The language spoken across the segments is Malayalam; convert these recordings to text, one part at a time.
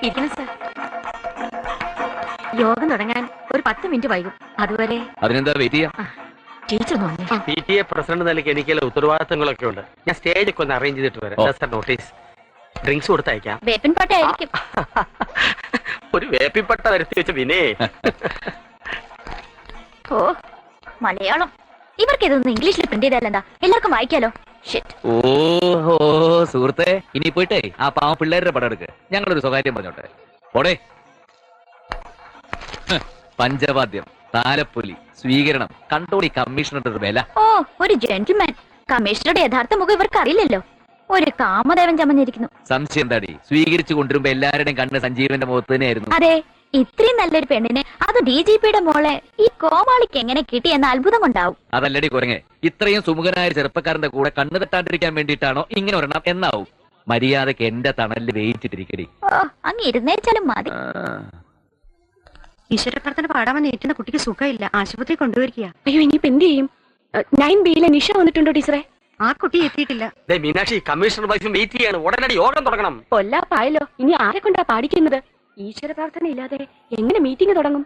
ഇരിക്കണം സർ. യോഗം തുടങ്ങാൻ ഒരു 10 മിനിറ്റ് വൈകും. അതുവരെ അതിനെന്താ വെയിറ്റ് ചെയ്യാം. ടീച്ചർ PTA പ്രസിഡന്റ് നിലയ്ക്ക് എനിക്കുള്ള ഉത്തരവാദിത്തങ്ങളൊക്കെ ഉണ്ട്. ഞാൻ സ്റ്റേജൊക്കെ ഒന്ന് അറേഞ്ച് ചെയ്തിട്ട് വരാം. നോട്ടീസ് ഡ്രിങ്ക്സ് കൊടുത്തയക്കാം. വേപ്പിൻ പാട്ടായിരിക്കും. ഒരു വേപ്പിപ്പട്ട വരുത്തി വെച്ച വിനേ. ഓ മലയാളം ഇവർക്ക് ഇതൊന്നും ഇംഗ്ലീഷിൽ പ്രിന്റ് ചെയ്താലെന്താ? എല്ലാവർക്കും വായിക്കാലോ. ഓഹോ സുഹൃത്തെ, ഇനി പോയിട്ടേ ആ പാവ പിള്ളേരുടെ പടം എടുക്ക്. ഞങ്ങളൊരു സ്വകാര്യം പറഞ്ഞോട്ടെ. ഓടെ പഞ്ചവാദ്യം, താലപ്പൊലി, സ്വീകരണം, കണ്ടോളി കമ്മീഷണറുടെ ഒരു വില. ഓ ഒരു ജെന്റിൽമാൻ. കമ്മീഷണറുടെ യഥാർത്ഥ മുഖം ഇവർക്ക് അറിയില്ലല്ലോ. ഒരു കാമദേവൻ ചമഞ്ഞിരിക്കുന്നു. സംശയം എന്താടി? സ്വീകരിച്ചു കൊണ്ടുവരുമ്പോ എല്ലാവരുടെയും കണ്ണ് സഞ്ജീവന്റെ മുഖത്ത് തന്നെയായിരുന്നു. അതെ, ഇത്രയും നല്ലൊരു പെണ്ണിനെ, അത് DGPയുടെ മോളെ ഈ കോമാളിക്ക് എങ്ങനെ കിട്ടി എന്ന അത്ഭുതം കൊണ്ടാവും. അതല്ലടി കുരങ്ങെ, ഇത്രയും സുമുഖനായ ചെറുപ്പക്കാരന്റെ കൂടെ കണ്ണ് തെറ്റാണ്ടിരിക്കാൻ വേണ്ടിയിട്ടാണോ ഇങ്ങനെ ഒരെണ്ണം എന്നാവും. മര്യാദക്ക് എന്റെ തണലിൽ വേയിച്ചിട്ടിരിക്കടി. ഓ അങ്ങ് ഇരുന്നേച്ചാലും മതി. ഈശ്വര പ്രാർത്ഥന പാടാമെന്ന് ഏറ്റുന്ന കുട്ടിക്ക് സുഖമില്ല. ആശുപത്രി കൊണ്ടുവരിക. അയ്യോ ഇനിയിപ്പോ എന്ത് ചെയ്യും? 9Bയിലെ നിഷ വന്നിട്ടുണ്ടോ ടീച്ചറെ? ആ കുട്ടി എത്തിയിട്ടില്ല. മീനാക്ഷി, കമ്മീഷണർ വൈഫും വെയിറ്റ് ചെയ്യാണ്. ഉടനടി യോഗം തുടങ്ങണം. കൊല്ലാപ്പായല്ലോ. ഇനി ആരെ കൊണ്ടാ പാടിക്കുന്നത്? ഈശ്വര പ്രാർത്ഥന ഇല്ലാതെ എങ്ങനെ മീറ്റിംഗ് തുടങ്ങും?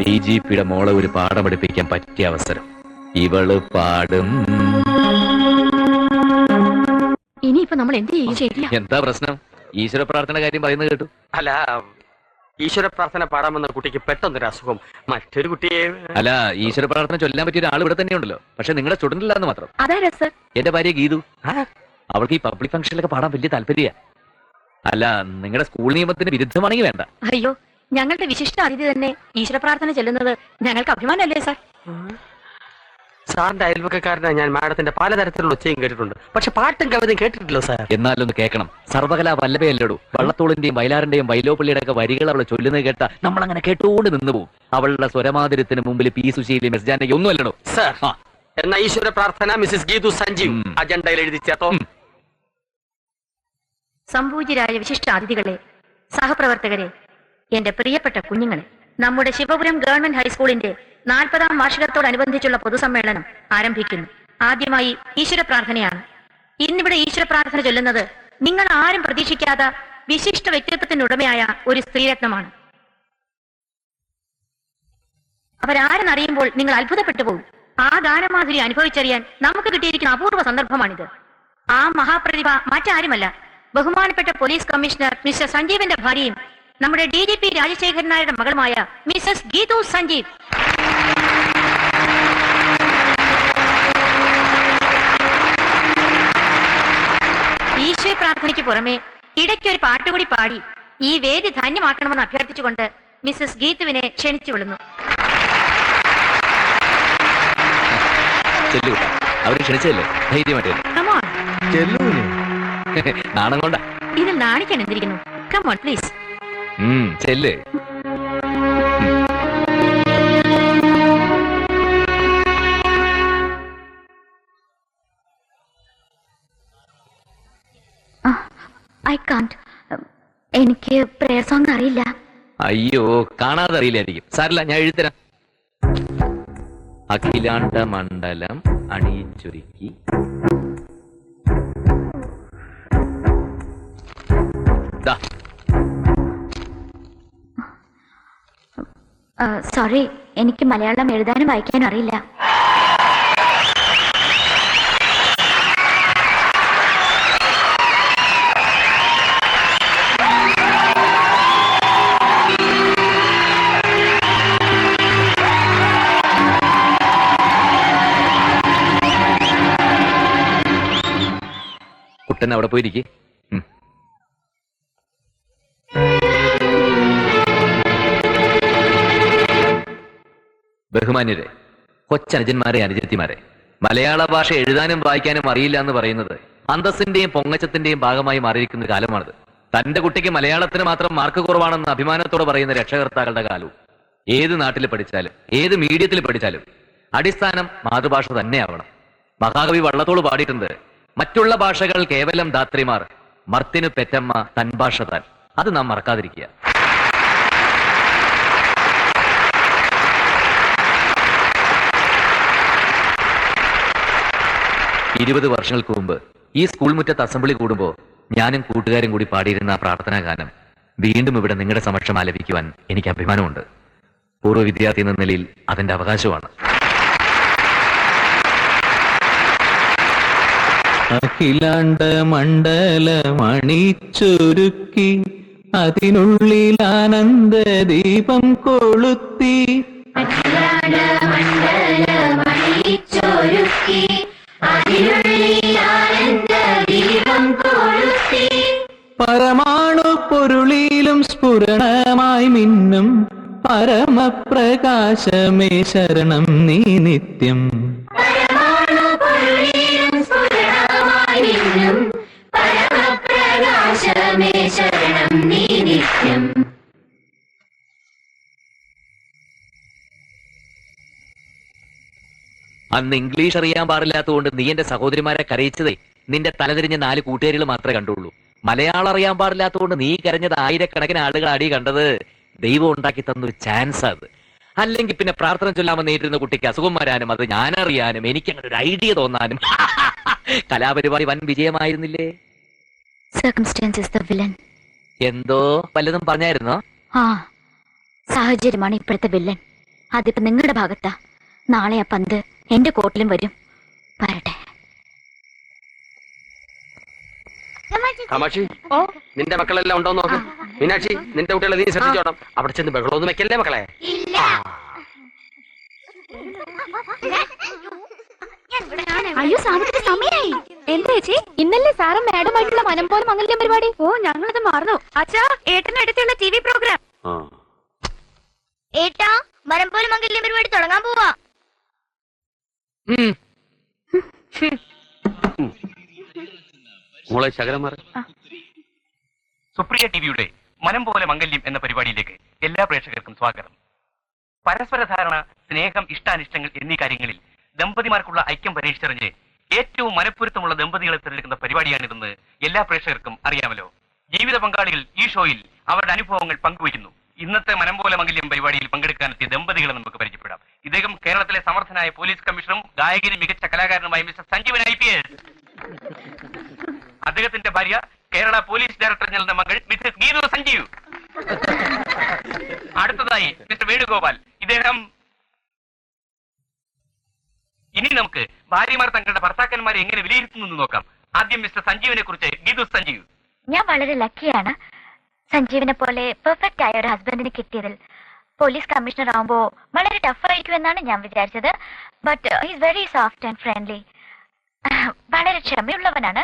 DGPയുടെ മോളെ ഒരു പാഠം പഠിപ്പിക്കാൻ പറ്റിയ അവസരം. ഇവള് പാടും. ഇനിയിപ്പോ നമ്മൾ എന്ത് ചെയ്യും? ശരിയാ. എന്താ പ്രശ്നം? ഈശ്വര പ്രാർത്ഥന കാര്യം പറയുന്നത് കേട്ടു. അല്ല, ഈശ്വര പ്രാർത്ഥന പാടാമെന്ന കുട്ടിക്ക് പെട്ടെന്നൊരു അസുഖം. മറ്റൊരു കുട്ടിയെ അല്ല, ഈശ്വര പ്രാർത്ഥന ചൊല്ലാൻ പറ്റിയ ഒരാൾ ഇവിടെ തന്നെ ഉണ്ടല്ലോ. പക്ഷെ നിങ്ങളുടെ സ്റ്റുഡന്റ് ഇല്ലാന്ന് മാത്രം. അതാ സർ? എന്റെ ഭാര്യ ഗീതു. അവൾക്ക് ഈ പബ്ലിക് ഫംഗ്ഷനിലൊക്കെ പാടാൻ വലിയ താല്പര്യ. അല്ല, നിങ്ങളുടെ സ്കൂൾ നിയമത്തിന് വിരുദ്ധമാണെങ്കിൽ വേണ്ട. അയ്യോ, ഞങ്ങളുടെ വിശിഷ്ട അതിഥി തന്നെ ഈശ്വര പ്രാർത്ഥന ചെല്ലുന്നത് ഞങ്ങൾക്ക് അഭിമാനമല്ലേ സാർ? സാറിന്റെ അയൽവക്കക്കാരനാണ് ഞാൻ. മാഡത്തിന്റെ പലതരത്തിലുള്ള ഒച്ചയും കേട്ടിട്ടുണ്ട്, പക്ഷെ പാട്ടും കവിതയും കേട്ടിട്ടില്ല സാർ. എന്നാലൊന്ന് കേൾക്കണം. സർവകലാ വല്ലഭയല്ലോടു. വള്ളത്തോളിന്റെയും വയലാറിന്റെയും വൈലോപ്പള്ളിയുടെ ഒക്കെ വരികൾ അവളെ ചൊല്ലുന്നത് കേട്ട നമ്മളങ്ങനെ കേട്ടുകൊണ്ട് നിന്നുപോകും. അവളുടെ സ്വരമാതിരത്തിന് മുമ്പിൽ P. സുശീലയും S. ജാനകി ഒന്നും അല്ലടോ സാർ. എന്നാ ഈശ്വര പ്രാർത്ഥന മിസ്സസ് ഗീതു സഞ്ജീവ് അജണ്ടയിൽ എഴുതി ചേട്ടോ. സംപൂജ്യരായ വിശിഷ്ട അതിഥികളെ, സഹപ്രവർത്തകരെ, എന്റെ പ്രിയപ്പെട്ട കുഞ്ഞുങ്ങളെ, നമ്മുടെ ശിവപുരം ഗവൺമെന്റ് ഹൈസ്കൂളിന്റെ 40ാം വാർഷികത്തോടനുബന്ധിച്ചുള്ള പൊതുസമ്മേളനം ആരംഭിക്കുന്നു. ആദ്യമായി ഈശ്വര പ്രാർത്ഥനയാണ്. ഇന്നിവിടെ ഈശ്വര പ്രാർത്ഥന ചൊല്ലുന്നത് നിങ്ങൾ ആരും പ്രതീക്ഷിക്കാത്ത വിശിഷ്ട വ്യക്തിത്വത്തിനുടമയായ ഒരു സ്ത്രീരത്നമാണ്. അവരാരെന്നറിയുമ്പോൾ നിങ്ങൾ അത്ഭുതപ്പെട്ടു പോകും. ആ ഗാനമാധുരി അനുഭവിച്ചറിയാൻ നമുക്ക് കിട്ടിയിരിക്കുന്ന അപൂർവ സന്ദർഭമാണിത്. ആ മഹാപ്രതിഭ മറ്റാരുമല്ല, ബഹുമാനപ്പെട്ട പോലീസ് കമ്മീഷണർ മിസ്റ്റർ സഞ്ജീവിന്റെ ഭാര്യയും നമ്മുടെ DGP രാജശേഖരൻ നായരുടെ മകളുമായ മിസസ് ഗീതു സഞ്ജീവ്. ഈശ്വര പ്രാർത്ഥനയ്ക്ക് പുറമെ ഇടയ്ക്കൊരു പാട്ടുകൂടി പാടി ഈ വേദി ധന്യമാക്കണമെന്ന് അഭ്യർത്ഥിച്ചുകൊണ്ട് മിസസ് ഗീതുവിനെ ക്ഷണിച്ചു വിടുന്നു. അവര് ക്ഷണിച്ചല്ലേ, ധൈര്യമായിട്ട് നാണം കൊണ്ട ഇതിൽ നാണിക്കാൻ എന്തിരിക്കുന്നു? Come on please. ചെല്ല്. I can't. എനിക്ക് പ്രേയർ സോങ് അറിയില്ല. അയ്യോ, കാണാതെ അറിയില്ലായിരിക്കും. സാരില്ല, ഞാൻ എഴുതരാം. അഖിലാണ്ട മണ്ഡലം അണിയിച്ചൊരുക്കി സോറി, എനിക്ക് മലയാളം എഴുതാനും വായിക്കാനും അറിയില്ല. കുട്ടൻ അവിടെ പോയിരിക്കേ. ബഹുമാന്യരെ, കൊച്ചനുജന്മാരെ, അനുജത്തിമാരെ, മലയാള ഭാഷ എഴുതാനും വായിക്കാനും അറിയില്ല എന്ന് പറയുന്നത് അന്തസ്സിന്റെയും പൊങ്ങച്ചത്തിന്റെയും ഭാഗമായി മാറിയിരിക്കുന്ന കാലമാണിത്. തന്റെ കുട്ടിക്ക് മലയാളത്തിന് മാത്രം മാർക്ക് കുറവാണെന്ന് അഭിമാനത്തോടെ പറയുന്ന രക്ഷകർത്താക്കളുടെ കാലവും. ഏത് നാട്ടിൽ പഠിച്ചാലും ഏത് മീഡിയത്തിൽ പഠിച്ചാലും അടിസ്ഥാനം മാതൃഭാഷ തന്നെയാവണം. മഹാകവി വള്ളത്തോൾ പാടിയിട്ടുണ്ട്, മറ്റുള്ള ഭാഷകൾ കേവലം ധാത്രിമാർ, മർത്തിനു പെറ്റമ്മ തൻ ഭാഷ താൻ. അത് നാം മറക്കാതിരിക്കുക. ഇരുപത് വർഷങ്ങൾക്ക് മുമ്പ് ഈ സ്കൂൾ മുറ്റത്ത് അസംബ്ലി കൂടുമ്പോ ഞാനും കൂട്ടുകാരും കൂടി പാടിയിരുന്ന ആ പ്രാർത്ഥനാ ഗാനം വീണ്ടും ഇവിടെ നിങ്ങളുടെ സമക്ഷം ആലപിക്കുവാൻ എനിക്ക് അഭിമാനമുണ്ട്. പൂർവ്വ വിദ്യാർത്ഥി എന്ന നിലയിൽ അതെന്റെ അവകാശമാണ്. അഖിലാണ്ട മണ്ഡലമണിച്ചൊരുക്കി അതിനുള്ളിൽ ആനന്ദ ദീപം കൊളുത്തി പരമാണു പൊരുളിലും സ്ഫുരണമായി മിന്നും പരമപ്രകാശമേ ശരണം നീ നിത്യം. അന്ന് ഇംഗ്ലീഷ് അറിയാൻ പാടില്ലാത്തതുകൊണ്ട് നീ എന്റെ സഹോദരിമാരെ കരയിച്ചതേ നിന്റെ തലതിരിഞ്ഞ 4 കൂട്ടുകാരികൾ മാത്രമേ കണ്ടുള്ളൂ. മലയാളം അറിയാൻ പാടില്ലാത്തതുകൊണ്ട് നീ കരഞ്ഞത് ആയിരക്കണക്കിന് ആളുകൾ അടി കണ്ടത് ദൈവം ഉണ്ടാക്കി തന്നൊരു ചാൻസ് അത്. അല്ലെങ്കിൽ പിന്നെ പ്രാർത്ഥന ചൊല്ലാമെന്ന് നേരിടുന്ന കുട്ടിക്ക് അസുഖം വരാനും അത് ഞാനറിയാനും എനിക്ക് അങ്ങനെ ഒരു ഐഡിയ തോന്നാനും കലാപരിപാടി വൻ വിജയമായിരുന്നില്ലേ? Circumstances the villain. എന്തോ വല്ലതും പറഞ്ഞായിരുന്നോ? ആ, സാഹചര്യമാണ് ഇപ്പോഴത്തെ വില്ലൻ. അതിപ്പോ നിങ്ങളുടെ ഭാഗത്താ. നാളെ ആ പന്ത് എന്റെ കോർട്ടിലും വരും. വരട്ടെ. കാമാക്ഷി, നിന്റെ മക്കളെല്ലാം ഉണ്ടോ നോക്ക്. മീനാക്ഷി, നിന്റെ കുട്ടികളെ നീ ശ്രദ്ധിച്ചോണം. അവിടെ ചെന്ന് ബഹളമൊന്നും വെക്കല്ലേ മക്കളെ. അയ്യോ, സാവിത്രി സമയായി. എന്താ ചേച്ചി? ഇന്നല്ലേ സാറും മാഡമായിട്ടുള്ള മനംപോലും മംഗല്യം പരിപാടി. ഓ, ഞങ്ങളത് മറന്നു. അച്ഛാ, ഏട്ടനടുത്തുള്ള TV പ്രോഗ്രാം. ഏട്ടാ, മനംപോലും മംഗല്യം പരിപാടി തുടങ്ങാൻ പോവാ. മോളെ ശകലമാർ. സുപ്രിയ ടിവിയുടെ മനം പോലെ മംഗല്യം എന്ന പരിപാടിയിലേക്ക് എല്ലാ പ്രേക്ഷകർക്കും സ്വാഗതം. പരസ്പര ധാരണ, സ്നേഹം, ഇഷ്ടാനിഷ്ടങ്ങൾ എന്നീ കാര്യങ്ങളിൽ ദമ്പതിമാർക്കുള്ള ഐക്യം പരീക്ഷിച്ചറിഞ്ഞ് ഏറ്റവും മനഃപ്പൊരുത്തമുള്ള ദമ്പതികളെ തിരഞ്ഞെടുക്കുന്ന പരിപാടിയാണിതെന്ന് എല്ലാ പ്രേക്ഷകർക്കും അറിയാമല്ലോ. ജീവിത പങ്കാളികൾ ഈ ഷോയിൽ അവരുടെ അനുഭവങ്ങൾ പങ്കുവയ്ക്കുന്നു. ഇന്നത്തെ മനം പോലെ മംഗല്യം പരിപാടിയിൽ പങ്കെടുക്കാനെത്തിയ ദമ്പതികളെ നമുക്ക് പരിചയപ്പെടാം. ഇദ്ദേഹം കേരളത്തിലെ സമർത്ഥനായ പോലീസ് കമ്മീഷണറും ഗായകനും മികച്ച കലാകാരനുമായ മിസ്റ്റർ സഞ്ജീവൻ IPS. അദ്ദേഹത്തിന്റെ ഭാര്യ കേരള പോലീസ് ഡയറക്ടർ ജനറലിന്റെ മകൾ മിസ്സസ് ഗീതു സഞ്ജീവ്. അടുത്തതായി മിസ്റ്റർ വേണുഗോപാൽ. ഇദ്ദേഹം. ഇനി നമുക്ക് ഭാര്യമാർ തങ്ങളുടെ ഭർത്താക്കന്മാരെ എങ്ങനെ വിലയിരുത്തുന്നു നോക്കാം. ആദ്യം മിസ്റ്റർ സഞ്ജീവിനെ കുറിച്ച് ഗീതു സഞ്ജീവ്. ഞാൻ വളരെ ലക്കിയാണ്. സഞ്ജീവിനെ പോലെ പെർഫെക്റ്റ് ആയ ഒരു ഹസ്ബൻഡിന് കിട്ടിയതിൽ. പോലീസ് കമ്മീഷണർ ആവുമ്പോ വളരെ ടഫ് ആയിരിക്കുമെന്നാണ് ഞാൻ വിചാരിച്ചത്. But is very soft and friendly. വളരെ ക്ഷമയുള്ളവനാണ്.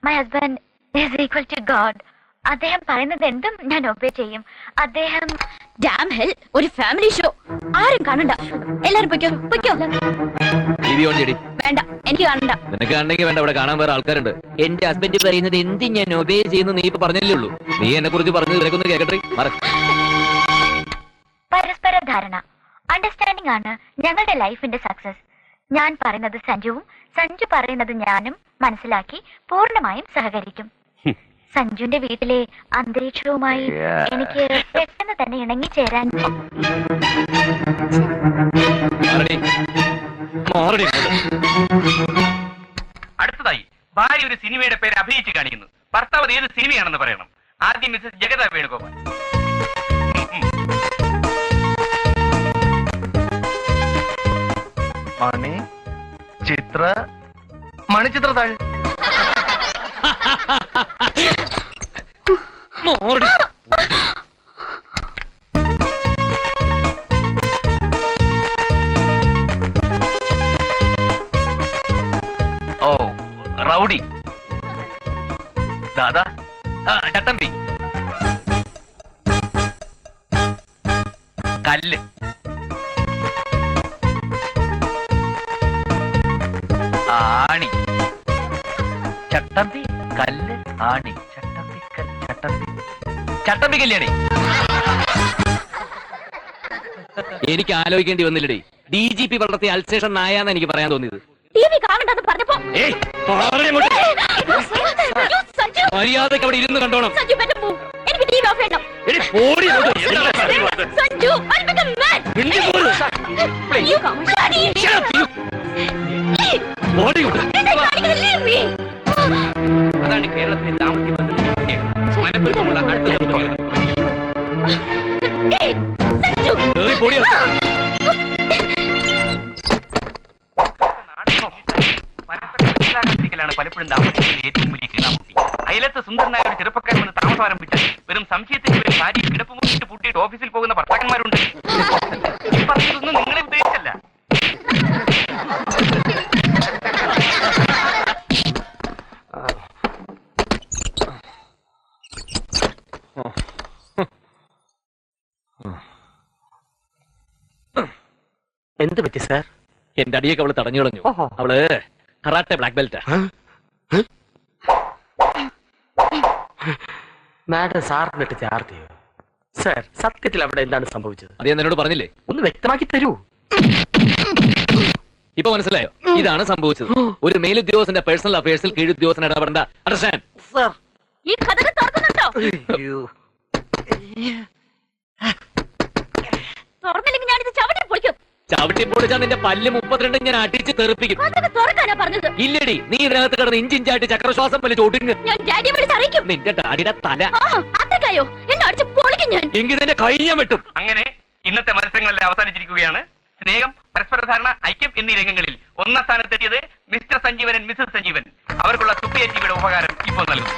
My husband is equal to god. അദ്ദേഹം പറയുന്നത് എന്തും ഞാൻ ഒബേ ചെയ്യും. അദ്ദേഹം ഡാം ഹെൽ, ഒരു ഫാമിലി ഷോ. ആരും കാണണ്ട. എല്ലാരും പൊയ്ക്കോ പൊയ്ക്കോ. TV ഓൺ ചെയ്യടി. വേണ്ട, എനിക്ക് കാണണ്ട. നിനക്ക് കാണണമെങ്കിൽ വേണ്ട, അവിടെ കാണാൻ വേറെ ആൾക്കാരുണ്ട്. എന്റെ ഹസ്ബൻഡ് പറയുന്നത് എന്ത് ഞാൻ ഒബേ ചെയ്യുന്നു നീ ഇപ്പൊ പറഞ്ഞല്ലേ ഉള്ളൂ. നീ എന്നെ കുറിച്ച് പറഞ്ഞത് നിനക്കൊന്ന് കേക്കട്ടെ. പരസ്പര ധാരണ, അണ്ടർസ്റ്റാൻഡിംഗ് ആണ് ഞങ്ങളുടെ ലൈഫിന്റെ സക്സസ്. ഞാൻ പറയുന്നത് സഞ്ജുവും സഞ്ജു പറയുന്നത് ഞാനും മനസ്സിലാക്കി പൂർണ്ണമായും സഹകരിക്കും. സഞ്ജുവിന്റെ വീട്ടിലെ അന്തരീക്ഷവുമായി എനിക്ക് പെട്ടെന്ന് തന്നെ ഇണങ്ങിച്ചേരാൻ. അടുത്തതായി ഭാര്യ ഒരു സിനിമയുടെ പേര് അഭിനയിച്ച് കാണിക്കുന്നു. ഭർത്താവ് ഏത് സിനിമയാണെന്ന് പറയണം. ആദ്യം മിസ്സസ് ജഗത വേണുഗോപാൽ. മണിച്ചിത്രത്താഴ്. ഓ, റൗഡി. ദാദാ, ചട്ടമ്പി. കല്ല്. ആണി. ചട്ടമ്പി, കല്ല്, ആണി. ചട്ടമ്പി, ചട്ടമ്പി, ചട്ടമ്പി കല്യാണി. എനിക്ക് ആലോചിക്കേണ്ടി വന്നില്ലടേ. DGP വളർത്തിയ അൽസേഷൻ നായാന്ന് എനിക്ക് പറയാൻ തോന്നിയത്. TV കാണണ്ടെന്ന് പറഞ്ഞപ്പോ മര്യാദക്ക് അവിടെ ഇരുന്ന് കണ്ടോണം. എനിക്ക് TV ഓഫ് ചെയ്യണം. Sanju, I'll become mad. You come, Shani. Leave me. അതിന് കേരളത്തിലെ ദാമ്പത്യ ബന്ധത്തിന്റെ പ്രത്യേകത. മനഃപൂർവ്വമുള്ള അടുത്ത ബന്ധങ്ങൾ പലപ്പോഴും ദാമ്പത്യത്തിന്റെ ഏറ്റവും വലിയ കീഴാമുട്ടി. അയലത്ത് സുന്ദരനായ ഒരു ചെറുപ്പക്കാരൻ വന്ന് താമസം ആരംഭിച്ചത് വെറും സംശയത്തിന്റെ പേരിൽ ഭാര്യ കിടപ്പുമുറിയിട്ട് പൂട്ടിയിട്ട് ഓഫീസിൽ പോകുന്ന ഭർത്താക്കന്മാരുണ്ട്. ഈ പറഞ്ഞതൊന്നും നിങ്ങളെ ഉദ്ദേശിച്ചല്ല. എന്ത് പറ്റി സാർ? എന്റെ അടിയൊക്കെ അവള് തടഞ്ഞു കളഞ്ഞു. ഓഹോ. അവള് കറാട്ടെ ബ്ലാക്ക് ബെൽറ്റ്. മാഡം സാറിനിട്ട് ചാർത്തിയോ? സാർ, സത്യത്തിൽ അവിടെ എന്താണ് സംഭവിച്ചത്? അത് ഞാൻ എന്നോട് പറഞ്ഞില്ലേ? ഒന്ന് വ്യക്തമാക്കി തരൂ. ഇപ്പൊ മനസ്സിലായോ? ഇതാണ് സംഭവിച്ചത്. ഒരു മേലുദ്യോഗസ്ഥന്റെ പേഴ്സണൽ അഫയേഴ്സിൽ കീഴുദ്യോഗസ്ഥൻ ഇടപെടേണ്ട. അണ്ടർസ്റ്റാൻഡ്? സാർ, ഈ കഥ തുറക്കുന്നുണ്ടോ? തുറന്നില്ലെങ്കിൽ ഞാനിത് ചവിട്ടി പൊളിക്കും. ചവിട്ടി പൊളിച്ചാൽ നിന്റെ പല്ല് 32 ഞാൻ അടിച്ച് തെറിപ്പിക്കും. അതൊക്കെ തുറക്കാനാ പറഞ്ഞത്. ഇല്ലടി, നീ ഇതിനകത്ത് കിടന്ന് ഇഞ്ചിഞ്ചായിട്ട് ചക്രശ്വാസം പോലെ ചോട്ടിങ്. ഞാൻ ഡാഡിയെ വിളിച്ച് അറിയിക്കും. നിന്റെ ഡാഡിയുടെ തല അത്രക്കായോ? എന്നെ അടിച്ച് പൊളിക്കും ഞാൻ. എങ്കിൽ നിന്റെ കൈ ഞാൻ വെട്ടും. അങ്ങനെ ഇന്നത്തെ മത്സരങ്ങളെല്ലാം അവസാനിച്ചിരിക്കുകയാണ്. സ്നേഹം, പരസ്പര ധാരണ, ഐക്യം എന്നീ രംഗങ്ങളിൽ ഒന്നാം സ്ഥാനത്തെത്തിയത് മിസ്റ്റർ സഞ്ജീവൻ, മിസ്സസ് സഞ്ജീവൻ. അവർക്കുള്ള സുപ്പി ടിവിയുടെ ഉപകാരം ഇപ്പോൾ നൽകും.